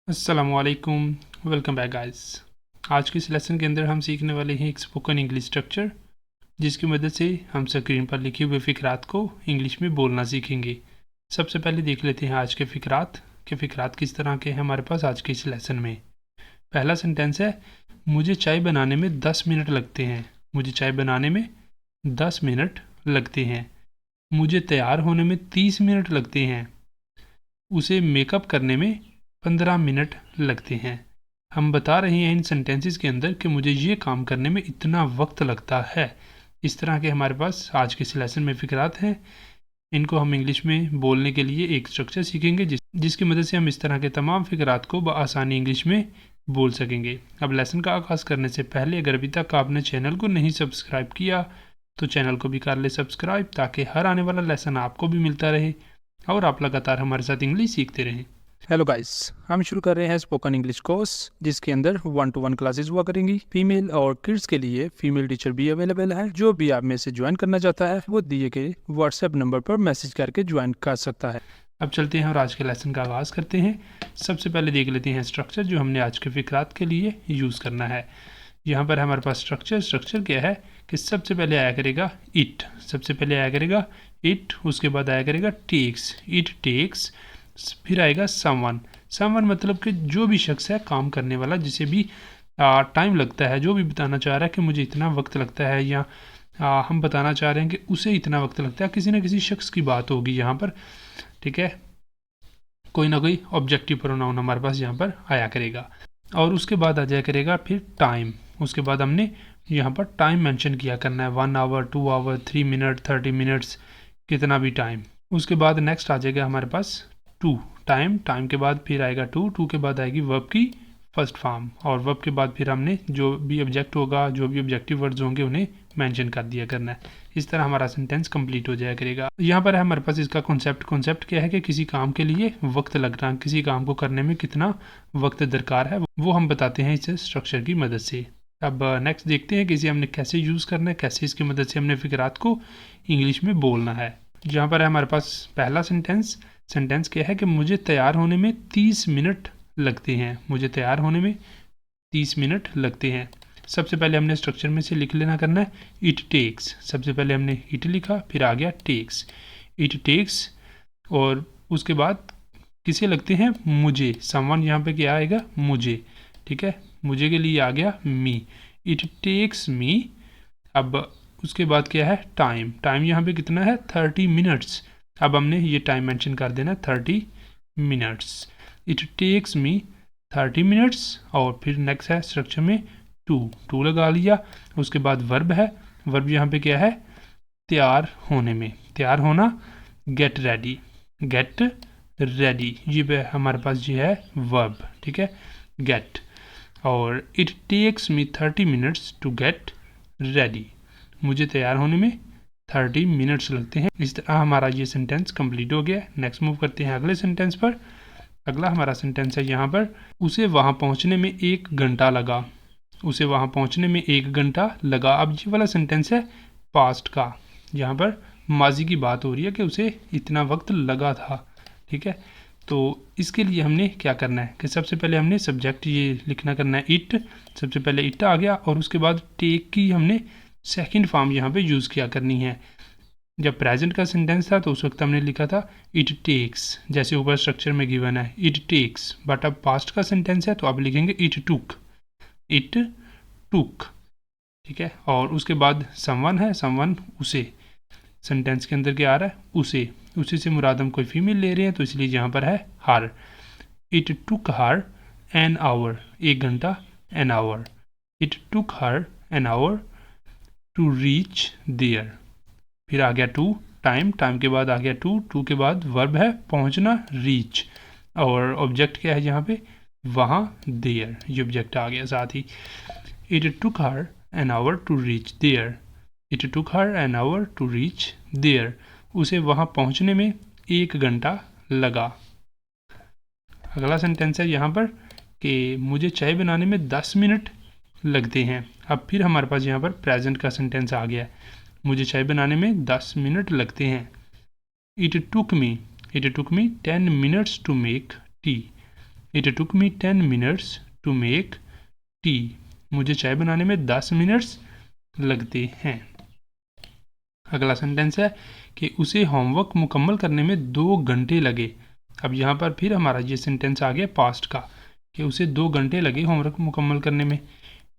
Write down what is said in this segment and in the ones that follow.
अस्सलामुअलैकुम, welcome back guys. आज के इस लेसन के अंदर हम सीखने वाले हैं एक स्पोकन इंग्लिश स्ट्रक्चर, जिसकी मदद से हम स्क्रीन पर लिखे हुए फ़िक्रात को इंग्लिश में बोलना सीखेंगे। सबसे पहले देख लेते हैं आज के फ़िक्रात किस तरह के हैं हमारे पास आज के इस लेसन में। पहला सेंटेंस है, मुझे चाय बनाने में 10 मिनट लगते हैं। मुझे चाय बनाने में 10 मिनट लगते हैं। मुझे तैयार होने में 30 मिनट लगते हैं। उसे मेकअप करने में 15 मिनट लगते हैं। हम बता रहे हैं इन सेंटेंसेस के अंदर कि मुझे ये काम करने में इतना वक्त लगता है। इस तरह के हमारे पास आज के इस लेसन में फ़िक्रात हैं। इनको हम इंग्लिश में बोलने के लिए एक स्ट्रक्चर सीखेंगे जिसकी मदद से हम इस तरह के तमाम फ़िक्रात को बआसानी इंग्लिश में बोल सकेंगे। अब लेसन का आगाज़ करने से पहले अगर अभी तक आपने चैनल को नहीं सब्सक्राइब किया तो चैनल को भी कर ले सब्सक्राइब, ताकि हर आने वाला लेसन आपको भी मिलता रहे और आप लगातार हमारे साथ इंग्लिश सीखते रहें। हेलो गाइस, हम शुरू कर रहे हैं स्पोकन इंग्लिश कोर्स, जिसके अंदर 1-to-1 क्लासेस हुआ करेंगी। फीमेल और किड्स के लिए फीमेल टीचर भी अवेलेबल है। जो भी आप में से ज्वाइन करना चाहता है वो दिए गए व्हाट्सएप नंबर पर मैसेज करके ज्वाइन कर सकता है। अब चलते हैं और आज के लेसन का आगाज़ करते हैं। सबसे पहले देख लेते हैं स्ट्रक्चर जो हमने आज के फ़िक्रात के लिए यूज़ करना है। यहाँ पर हमारे पास स्ट्रक्चर क्या है कि सबसे पहले आया करेगा इट, उसके बाद आया करेगा टेक्स, इट टेक्स, फिर आएगा समवन मतलब कि जो भी शख्स है काम करने वाला, जिसे भी टाइम लगता है, जो भी बताना चाह रहा है कि मुझे इतना वक्त लगता है, या हम बताना चाह रहे हैं कि उसे इतना वक्त लगता है, किसी न किसी शख्स की बात होगी यहाँ पर। ठीक है, कोई ना कोई ऑब्जेक्टिव प्रोनाउन हमारे पास यहाँ पर आया करेगा। और उसके बाद आ जाया करेगा फिर टाइम। उसके बाद हमने यहाँ पर टाइम मेंशन किया करना है, 1 आवर, 2 आवर, 3 मिनट, 30 मिनट्स, कितना भी टाइम। उसके बाद नेक्स्ट आ जाएगा हमारे पास टू, टाइम के बाद फिर आएगा टू के बाद आएगी वर्ब की फर्स्ट फॉर्म, और वर्ब के बाद फिर हमने जो भी ऑब्जेक्ट होगा, जो भी ऑब्जेक्टिव वर्ड्स होंगे उन्हें मेंशन कर दिया करना है। इस तरह हमारा सेंटेंस कंप्लीट हो जाया करेगा। यहाँ पर है हमारे पास इसका कॉन्सेप्ट क्या है कि किसी काम के लिए वक्त लगना, किसी काम को करने में कितना वक्त दरकार है, वो हम बताते हैं इस स्ट्रक्चर की मदद से। अब नेक्स्ट देखते हैं कि इसे हमने कैसे यूज़ करना है, कैसे इसकी मदद से हमने फ़िक्रात को इंग्लिश में बोलना है। जहाँ पर है हमारे पास पहला सेंटेंस क्या है कि मुझे तैयार होने में 30 मिनट लगते हैं। मुझे तैयार होने में 30 मिनट लगते हैं। सबसे पहले हमने स्ट्रक्चर में से लिख लेना करना है इट टेक्स। सबसे पहले हमने इट लिखा, फिर आ गया टेक्स, इट टेक्स, और उसके बाद किसे लगते हैं, मुझे। समवन यहाँ पे क्या आएगा, मुझे। ठीक है, मुझे के लिए आ गया मी, इट टेक्स मी। अब उसके बाद क्या है, टाइम यहाँ पे कितना है, 30 मिनट्स। अब हमने ये टाइम मेंशन कर देना 30 minutes, it takes me 30 minutes. और फिर नेक्स्ट है स्ट्रक्चर में टू लगा लिया। उसके बाद वर्ब है, वर्ब यहाँ पे क्या है, तैयार होने में, तैयार होना, गेट रेडी, ये पे हमारे पास ये है वर्ब। ठीक है, गेट, और it takes me 30 minutes to get ready, मुझे तैयार होने में 30 मिनट्स लगते हैं। इस तरह हमारा ये सेंटेंस कंप्लीट हो गया। नेक्स्ट मूव करते हैं अगले सेंटेंस पर। अगला हमारा सेंटेंस है यहाँ पर, उसे वहाँ पहुँचने में 1 घंटा लगा। उसे वहाँ पहुँचने में 1 घंटा लगा। अब ये वाला सेंटेंस है पास्ट का, यहाँ पर माजी की बात हो रही है कि उसे इतना वक्त लगा था। ठीक है, तो इसके लिए हमने क्या करना है कि सबसे पहले हमने सब्जेक्ट ये लिखना करना है इट। सबसे पहले इट आ गया, और उसके बाद टेक की हमने सेकंड फॉर्म यहाँ पे यूज़ किया करनी है। जब प्रेजेंट का सेंटेंस था तो उस वक्त हमने लिखा था इट टेक्स, जैसे ऊपर स्ट्रक्चर में गिवन है इट टेक्स। बट अब पास्ट का सेंटेंस है तो अब लिखेंगे इट टुक। ठीक है, और उसके बाद समवन है, समवन उसे। सेंटेंस के अंदर क्या आ रहा है, उसे से मुराद हम कोई फीमेल ले रहे हैं, तो इसलिए यहाँ पर है her. It took her an hour, 1 घंटा, an hour. It took her an hour to reach there. फिर आ गया टाइम के बाद आ गया टू के बाद वर्ब है पहुंचना, रीच, और ऑब्जेक्ट क्या है यहाँ पे, वहाँ, देयर, ये ऑब्जेक्ट आ गया साथ ही। It took her an hour to reach there, it took her an hour to reach there, उसे वहाँ पहुँचने में 1 घंटा लगा। अगला सेंटेंस है यहाँ पर कि मुझे चाय बनाने में 10 मिनट लगते हैं। अब फिर हमारे पास यहाँ पर प्रेजेंट का सेंटेंस आ गया, मुझे चाय बनाने में 10 मिनट लगते हैं। It took me 10 minutes to make tea, it took me 10 minutes to make tea. मुझे चाय बनाने में 10 मिनट्स लगते हैं। अगला सेंटेंस है कि उसे होमवर्क मुकम्मल करने में 2 घंटे लगे। अब यहाँ पर फिर हमारा ये सेंटेंस आ गया पास्ट का कि उसे 2 घंटे लगे होमवर्क मुकम्मल करने में।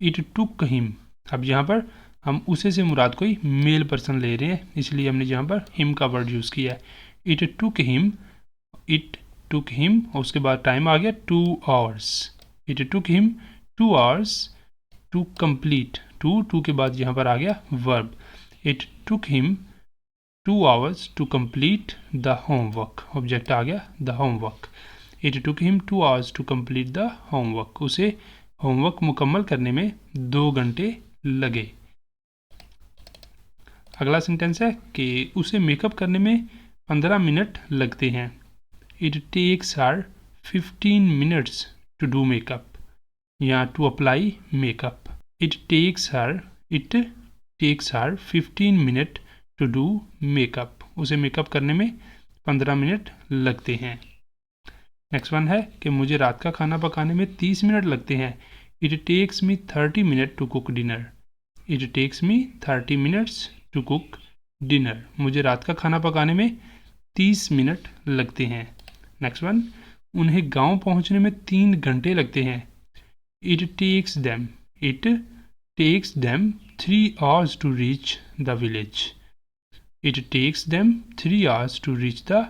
इट टुक हिम, अब यहाँ पर हम उसे से मुराद कोई मेल पर्सन ले रहे हैं, इसलिए हमने यहाँ पर हिम का वर्ड यूज़ किया है। इट टुक हिम और उसके बाद टाइम आ गया 2 hours. It took him 2 hours to complete, to के बाद यहाँ पर आ गया verb. It took him 2 hours to complete the homework, object आ गया the homework. It took him 2 hours to complete the homework, उसे होमवर्क मुकम्मल करने में 2 घंटे लगे। अगला सेंटेंस है कि उसे मेकअप करने में 15 मिनट लगते हैं। It takes her 15 minutes to do makeup या to apply makeup. It takes her 15 minute to do makeup, उसे मेकअप करने में 15 मिनट लगते हैं। नेक्स्ट वन है कि मुझे रात का खाना पकाने में 30 मिनट लगते हैं। It takes me 30 minute to cook dinner. It takes me 30 minutes to cook dinner, मुझे रात का खाना पकाने में 30 मिनट लगते हैं। नेक्स्ट वन, उन्हें गांव पहुंचने में 3 घंटे लगते हैं। It takes them 3 hours to reach the village. It takes them 3 hours to reach the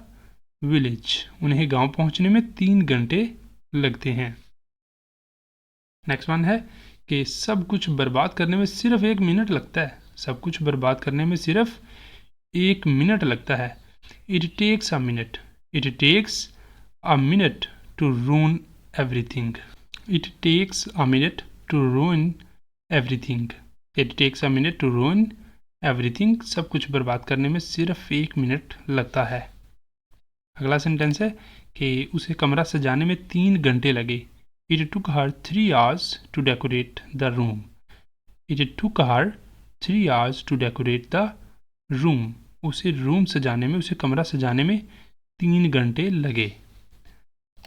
village, उन्हें गांव पहुंचने में 3 घंटे लगते हैं। नेक्स्ट वन है कि सब कुछ बर्बाद करने में सिर्फ 1 मिनट लगता है। सब कुछ बर्बाद करने में सिर्फ 1 मिनट लगता है। It takes a minute. It takes a minute to ruin everything. It takes a minute to ruin everything. It takes a minute to ruin everything, सब कुछ बर्बाद करने में सिर्फ 1 मिनट लगता है। अगला सेंटेंस है कि उसे कमरा सजाने में 3 घंटे लगे। It took her 3 hours to decorate the room. It took her 3 hours to decorate the room, उसे रूम सजाने में, उसे कमरा सजाने में 3 घंटे लगे।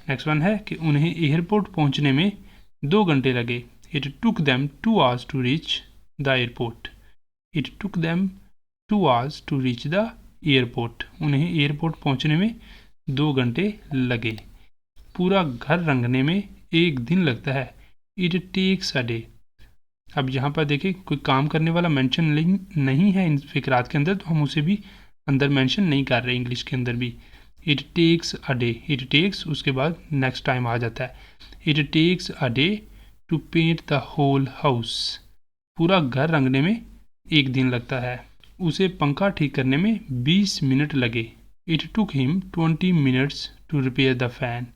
नेक्स्ट वन है कि उन्हें एयरपोर्ट पहुंचने में 2 घंटे लगे। It took them 2 hours to reach the airport. It took them 2 hours to reach the airport, उन्हें एयरपोर्ट पहुंचने में 2 घंटे लगे। पूरा घर रंगने में 1 दिन लगता है। It takes a day. अब यहाँ पर देखिए कोई काम करने वाला मेंशन नहीं है इन फिक्रात के अंदर, तो हम उसे भी अंदर मेंशन नहीं कर रहे इंग्लिश के अंदर भी। It takes a day, it takes उसके बाद नेक्स्ट टाइम आ जाता है। It takes a day to paint the whole house, पूरा घर रंगने में 1 दिन लगता है। उसे पंखा ठीक करने में 20 मिनट लगे। It took him 20 minutes to repair the fan.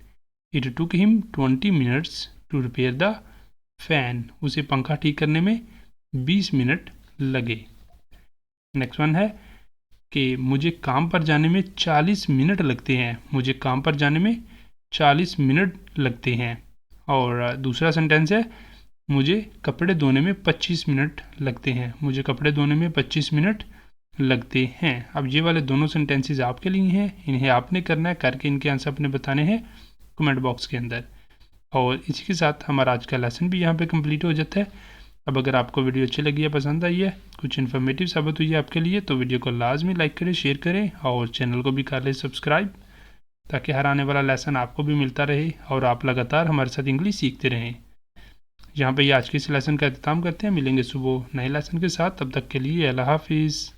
It took him 20 minutes to repair the fan, उसे पंखा ठीक करने में 20 मिनट लगे। नेक्स्ट वन है कि मुझे काम पर जाने में 40 मिनट लगते हैं। मुझे काम पर जाने में 40 मिनट लगते हैं। और दूसरा सेंटेंस है मुझे कपड़े धोने में 25 मिनट लगते हैं। मुझे कपड़े धोने में 25 मिनट लगते हैं। अब ये वाले दोनों सेंटेंसेस आपके लिए हैं, इन्हें आपने करना है, करके इनके आंसर अपने बताने हैं कमेंट बॉक्स के अंदर। और इसी के साथ हमारा आज का लेसन भी यहाँ पे कंप्लीट हो जाता है। अब अगर आपको वीडियो अच्छी लगी है, पसंद आई है, कुछ इन्फॉर्मेटिव साबित हुई है आपके लिए, तो वीडियो को लाजमी लाइक करें, शेयर करें और चैनल को भी कर लें सब्सक्राइब, ताकि हर आने वाला लेसन आपको भी मिलता रहे और आप लगातार हमारे साथ इंग्लिश सीखते रहें। यहाँ पे आज के इस लेसन का अख्ताम करते हैं। मिलेंगे सुबह नए लेसन के साथ, तब तक के लिए अल्लाह हाफिज़।